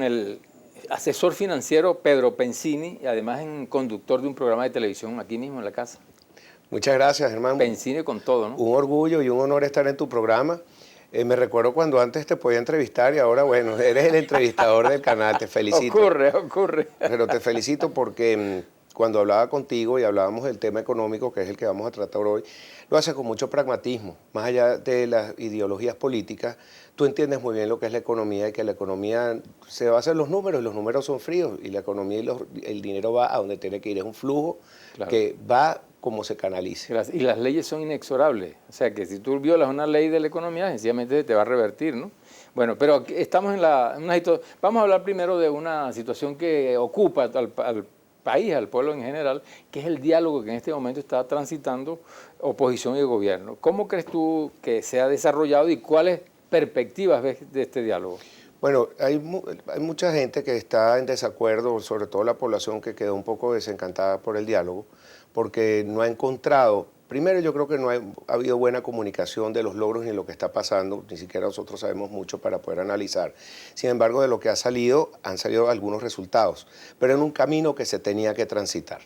El asesor financiero Pedro Pensini, y además en conductor de un programa de televisión aquí mismo en la casa. Muchas gracias, hermano. Pensini con todo, ¿no? Un orgullo y un honor estar en tu programa. Me recuerdo cuando antes te podía entrevistar y ahora, bueno, eres el entrevistador del canal, te felicito. Ocurre. Pero te felicito porque cuando hablaba contigo y hablábamos del tema económico, que es el que vamos a tratar hoy, lo haces con mucho pragmatismo. Más allá de las ideologías políticas, tú entiendes muy bien lo que es la economía y que la economía se basa en los números, y los números son fríos, y la economía y el dinero va a donde tiene que ir. Es un flujo que va como se canalice. Y las leyes son inexorables. O sea que si tú violas una ley de la economía, sencillamente te va a revertir, ¿no? Bueno, pero estamos en una situación. Vamos a hablar primero de una situación que ocupa al país, al pueblo en general, que es el diálogo que en este momento está transitando oposición y gobierno. ¿Cómo crees tú que se ha desarrollado y cuáles perspectivas ves de este diálogo? Bueno, hay mucha gente que está en desacuerdo, sobre todo la población que quedó un poco desencantada por el diálogo, porque no ha encontrado, primero yo creo que no ha habido buena comunicación de los logros ni lo que está pasando, ni siquiera nosotros sabemos mucho para poder analizar. Sin embargo, de lo que ha salido, han salido algunos resultados, pero en un camino que se tenía que transitar.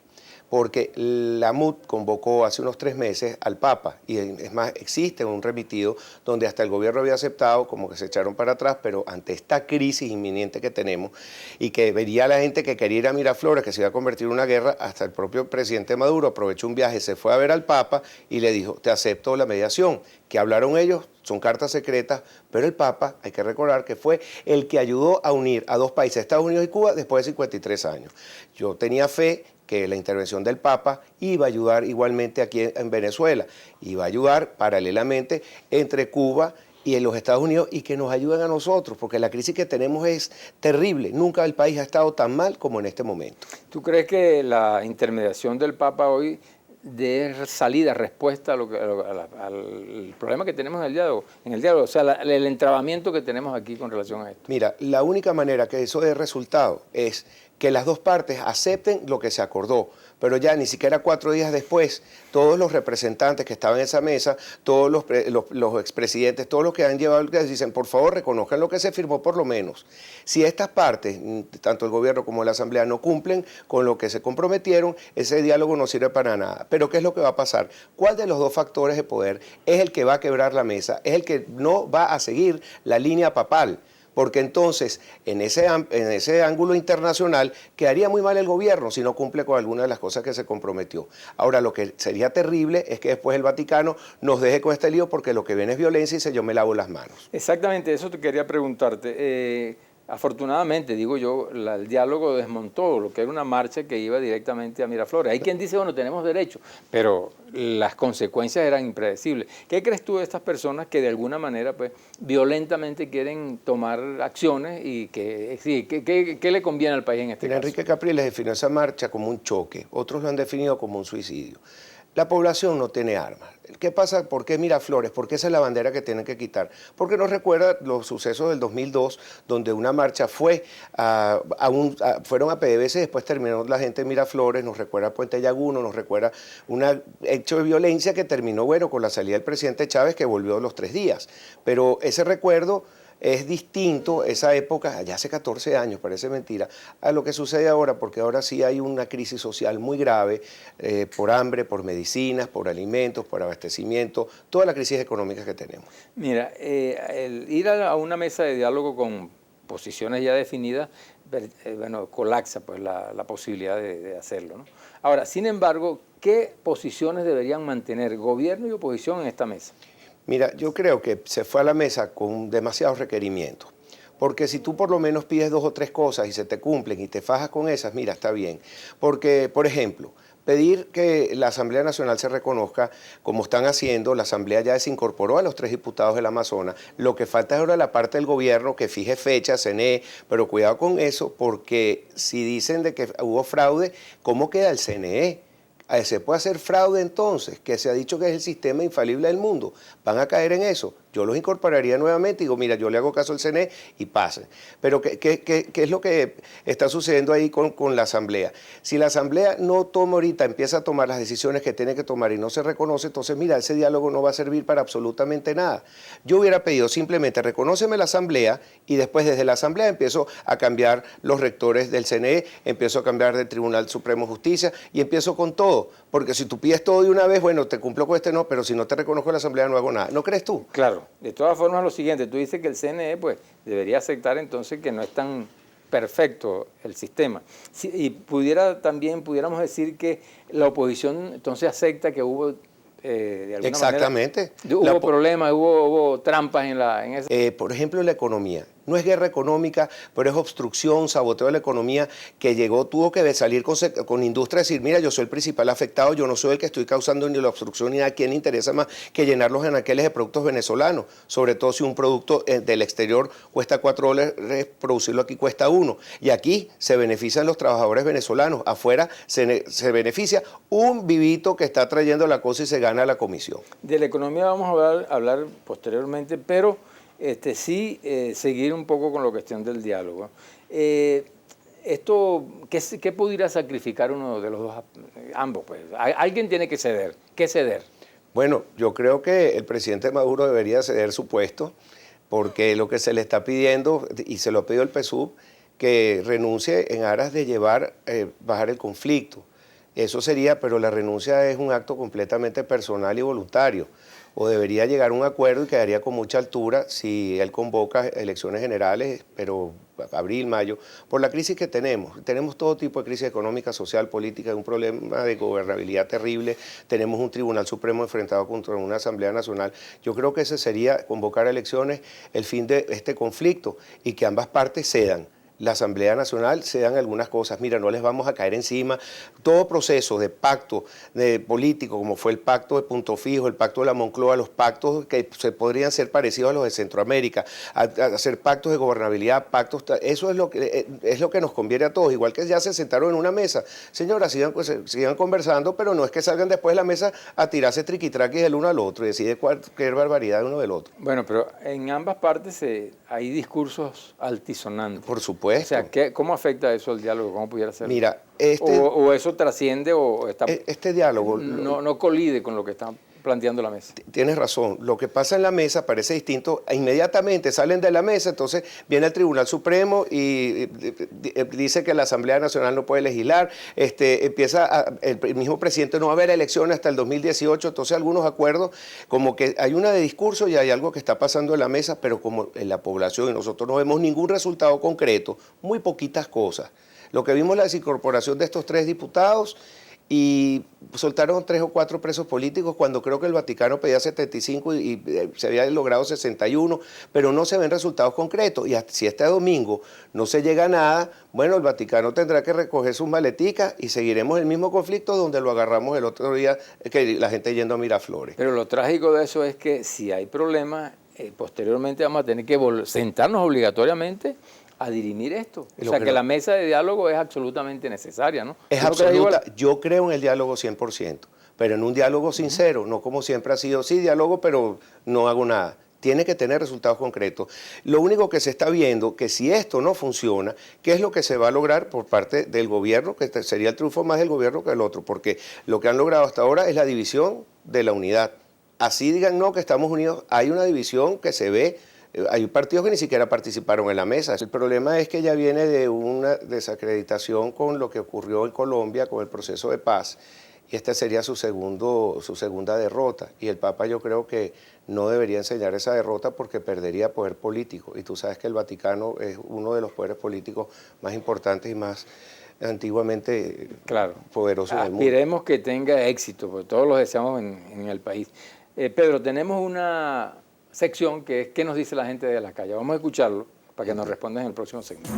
Porque la MUD convocó hace unos 3 meses al Papa, y es más, existe un remitido donde hasta el gobierno había aceptado, como que se echaron para atrás, pero ante esta crisis inminente que tenemos, y que vería la gente que quería ir a Miraflores, que se iba a convertir en una guerra, hasta el propio presidente Maduro aprovechó un viaje, se fue a ver al Papa y le dijo, te acepto la mediación. ¿Qué hablaron ellos? Son cartas secretas, pero el Papa, hay que recordar que fue el que ayudó a unir a dos países, Estados Unidos y Cuba, después de 53 años. Yo tenía fe que la intervención del Papa iba a ayudar igualmente aquí en Venezuela, iba a ayudar paralelamente entre Cuba y en los Estados Unidos, y que nos ayuden a nosotros, porque la crisis que tenemos es terrible. Nunca el país ha estado tan mal como en este momento. ¿Tú crees que la intermediación del Papa hoy de salida, respuesta al problema que tenemos en el diálogo, o sea, el entrabamiento que tenemos aquí con relación a esto? Mira, la única manera que eso dé resultado es que las dos partes acepten lo que se acordó, pero ya ni siquiera 4 días después, todos los representantes que estaban en esa mesa, todos los expresidentes, todos los que han llevado, dicen, por favor, reconozcan lo que se firmó por lo menos. Si estas partes, tanto el gobierno como la asamblea, no cumplen con lo que se comprometieron, ese diálogo no sirve para nada. Pero ¿qué es lo que va a pasar? ¿Cuál de los dos factores de poder es el que va a quebrar la mesa? Es el que no va a seguir la línea papal. Porque entonces, en ese ángulo internacional, quedaría muy mal el gobierno si no cumple con alguna de las cosas que se comprometió. Ahora, lo que sería terrible es que después el Vaticano nos deje con este lío, porque lo que viene es violencia y dice, yo me lavo las manos. Exactamente, eso te quería preguntarte. Afortunadamente, digo yo, el diálogo desmontó lo que era una marcha que iba directamente a Miraflores. Hay quien dice, bueno, tenemos derecho, pero las consecuencias eran impredecibles. ¿Qué crees tú de estas personas que de alguna manera, pues, violentamente quieren tomar acciones y qué le conviene al país en este caso? Enrique Capriles definió esa marcha como un choque, otros lo han definido como un suicidio. La población no tiene armas. ¿Qué pasa? ¿Por qué Miraflores? ¿Por qué esa es la bandera que tienen que quitar? Porque nos recuerda los sucesos del 2002, donde una marcha fueron a PDVSA y después terminó la gente en Miraflores, nos recuerda a Puente Llaguno, nos recuerda un hecho de violencia que terminó, bueno, con la salida del presidente Chávez, que volvió a los 3 días. Pero ese recuerdo es distinto, esa época, ya hace 14 años, parece mentira, a lo que sucede ahora, porque ahora sí hay una crisis social muy grave, por hambre, por medicinas, por alimentos, por abastecimiento, toda la crisis económica que tenemos. Mira, el ir a una mesa de diálogo con posiciones ya definidas, bueno, colapsa pues la posibilidad de hacerlo, ¿no? Ahora, sin embargo, ¿qué posiciones deberían mantener gobierno y oposición en esta mesa? Mira, yo creo que se fue a la mesa con demasiados requerimientos, porque si tú por lo menos pides 2 o 3 cosas y se te cumplen y te fajas con esas, mira, está bien. Porque, por ejemplo, pedir que la Asamblea Nacional se reconozca, como están haciendo, la Asamblea ya desincorporó a los 3 diputados del Amazonas, lo que falta es ahora la parte del gobierno que fije fechas, CNE, pero cuidado con eso, porque si dicen de que hubo fraude, ¿cómo queda el CNE? ¿Se puede hacer fraude entonces? Que se ha dicho que es el sistema infalible del mundo. ¿Van a caer en eso? Yo los incorporaría nuevamente y digo, mira, yo le hago caso al CNE y pasen. Pero ¿qué es lo que está sucediendo ahí con la Asamblea? Si la Asamblea no toma ahorita, empieza a tomar las decisiones que tiene que tomar y no se reconoce, entonces mira, ese diálogo no va a servir para absolutamente nada. Yo hubiera pedido simplemente, reconóceme la Asamblea y después desde la Asamblea empiezo a cambiar los rectores del CNE, empiezo a cambiar del Tribunal Supremo de Justicia y empiezo con todo. Porque si tú pides todo de una vez, bueno, te cumplo con este no, pero si no te reconozco la Asamblea no hago nada. ¿No crees tú? Claro. De todas formas, lo siguiente, tú dices que el CNE pues, debería aceptar entonces que no es tan perfecto el sistema. Sí, y pudiéramos decir que la oposición entonces acepta que hubo, de alguna Exactamente. manera, hubo problemas, hubo trampas en esa... Por ejemplo, la economía. No es guerra económica, pero es obstrucción, saboteo de la economía que tuvo que salir con industria y decir, mira, yo soy el principal afectado, yo no soy el que estoy causando ni la obstrucción ni a quién le interesa más que llenar los anaqueles de productos venezolanos, sobre todo si un producto del exterior cuesta $4, producirlo aquí cuesta 1. Y aquí se benefician los trabajadores venezolanos, afuera se beneficia un vivito que está trayendo la cosa y se gana la comisión. De la economía vamos a hablar posteriormente, pero... sí, seguir un poco con la cuestión del diálogo. ¿Qué pudiera sacrificar uno de los dos, ambos? Pues? Alguien tiene que ceder. ¿Qué ceder? Bueno, yo creo que el presidente Maduro debería ceder su puesto, porque lo que se le está pidiendo, y se lo ha pedido el PSUV, que renuncie en aras de bajar el conflicto. Eso sería, pero la renuncia es un acto completamente personal y voluntario. O debería llegar a un acuerdo y quedaría con mucha altura si él convoca elecciones generales, pero abril, mayo, por la crisis que tenemos. Tenemos todo tipo de crisis económica, social, política, un problema de gobernabilidad terrible, tenemos un Tribunal Supremo enfrentado contra una Asamblea Nacional. Yo creo que ese sería convocar elecciones, el fin de este conflicto y que ambas partes cedan. La Asamblea Nacional se dan algunas cosas, mira, no les vamos a caer encima. Todo proceso de pacto político, como fue el pacto de Punto Fijo, el pacto de la Moncloa, los pactos que se podrían ser parecidos a los de Centroamérica, a hacer pactos de gobernabilidad, eso es lo que nos conviene a todos, igual que ya se sentaron en una mesa. Señora, sigan conversando, pero no es que salgan después de la mesa a tirarse triquitraquis el uno al otro y decir cualquier barbaridad uno del otro. Bueno, pero en ambas partes hay discursos altisonantes. Por supuesto. O sea, ¿cómo afecta eso al diálogo? ¿Cómo pudiera ser? Mira, o eso trasciende o está, este diálogo no colide con lo que está planteando la mesa. Tienes razón. Lo que pasa en la mesa parece distinto. Inmediatamente salen de la mesa, entonces viene el Tribunal Supremo y dice que la Asamblea Nacional no puede legislar. El mismo presidente no va a haber elecciones hasta el 2018. Entonces algunos acuerdos, como que hay una de discurso y hay algo que está pasando en la mesa, pero como en la población y nosotros no vemos ningún resultado concreto, muy poquitas cosas. Lo que vimos es la desincorporación de estos 3 diputados y soltaron 3 o 4 presos políticos cuando creo que el Vaticano pedía 75 y se había logrado 61, pero no se ven resultados concretos. Y si este domingo no se llega a nada, bueno, el Vaticano tendrá que recoger sus maleticas y seguiremos el mismo conflicto donde lo agarramos el otro día, que la gente yendo a Miraflores. Pero lo trágico de eso es que si hay problemas, posteriormente vamos a tener que sentarnos obligatoriamente a dirimir esto. O sea, que la mesa de diálogo es absolutamente necesaria, ¿no? Es absoluta. Yo creo en el diálogo 100%, pero en un diálogo sincero, no como siempre ha sido, sí, diálogo, pero no hago nada. Tiene que tener resultados concretos. Lo único que se está viendo, que si esto no funciona, ¿qué es lo que se va a lograr por parte del gobierno? Que sería el triunfo más del gobierno que del otro, porque lo que han logrado hasta ahora es la división de la unidad. Así digan, no, que estamos unidos, hay una división que se ve. Hay partidos que ni siquiera participaron en la mesa. El problema es que ya viene de una desacreditación con lo que ocurrió en Colombia con el proceso de paz y esta sería su segunda derrota. Y el Papa yo creo que no debería enseñar esa derrota porque perdería poder político. Y tú sabes que el Vaticano es uno de los poderes políticos más importantes y más antiguamente poderosos del mundo. Aspiremos que tenga éxito, porque todos lo deseamos en el país. Pedro, tenemos una sección que es ¿qué nos dice la gente de la calle? Vamos a escucharlo para que nos respondan en el próximo segmento.